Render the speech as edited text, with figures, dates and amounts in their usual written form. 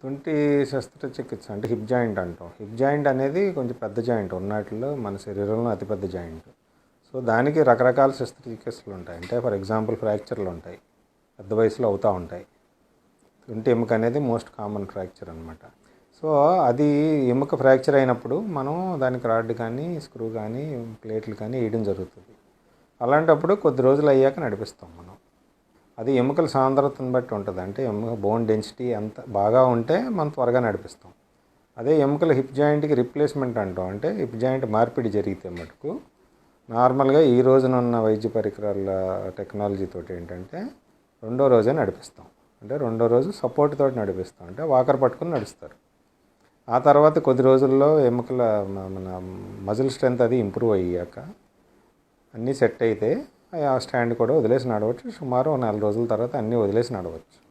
తుంటి శస్త్రచికిత్స అంటే హిప్ జాయింట్ అంటాం. హిప్ జాయింట్ అనేది కొంచెం పెద్ద జాయింట్ ఉన్నట్లో మన శరీరంలో అతిపెద్ద జాయింట్. సో దానికి రకరకాల శస్త్రచికిత్సలు ఉంటాయి. అంటే ఫర్ ఎగ్జాంపుల్ ఫ్రాక్చర్లు ఉంటాయి, పెద్ద వయసులో అవుతూ ఉంటాయి. తుంటి ఎముక అనేది మోస్ట్ కామన్ ఫ్రాక్చర్ అనమాట. సో అది ఎముక ఫ్రాక్చర్ అయినప్పుడు మనం దానికి రాడ్ కానీ స్క్రూ కానీ ప్లేట్లు కానీ వేయడం జరుగుతుంది. అలాంటప్పుడు కొద్ది రోజులు అయ్యాక నడిపిస్తాం మనం. అది ఎముకల సాంద్రతను బట్టి ఉంటుంది. అంటే ఎముక బోన్ డెన్సిటీ ఎంత బాగా ఉంటే మనం త్వరగా నడిపిస్తాం. అదే ఎముకల హిప్ జాయింట్కి రిప్లేస్మెంట్ అంటాం. అంటే హిప్ జాయింట్ మార్పిడి జరిగితే మటుకు నార్మల్గా ఈ రోజున ఉన్న వైద్య పరికరాల టెక్నాలజీ తోటి ఏంటంటే రెండో రోజే నడిపిస్తాం. అంటే రెండో రోజు సపోర్ట్ తోటి నడిపిస్తాం. అంటే వాకర్ పట్టుకుని నడుస్తారు. ఆ తర్వాత కొద్ది రోజుల్లో ఎముకల మన మజిల్ స్ట్రెంత్ అది ఇంప్రూవ్ అయ్యాక అన్నీ సెట్ అయితే ఆ స్టాండ్ కూడా వదిలేసి నడవచ్చు. సుమారు 4 రోజుల తర్వాత అన్నీ వదిలేసి నడవచ్చు.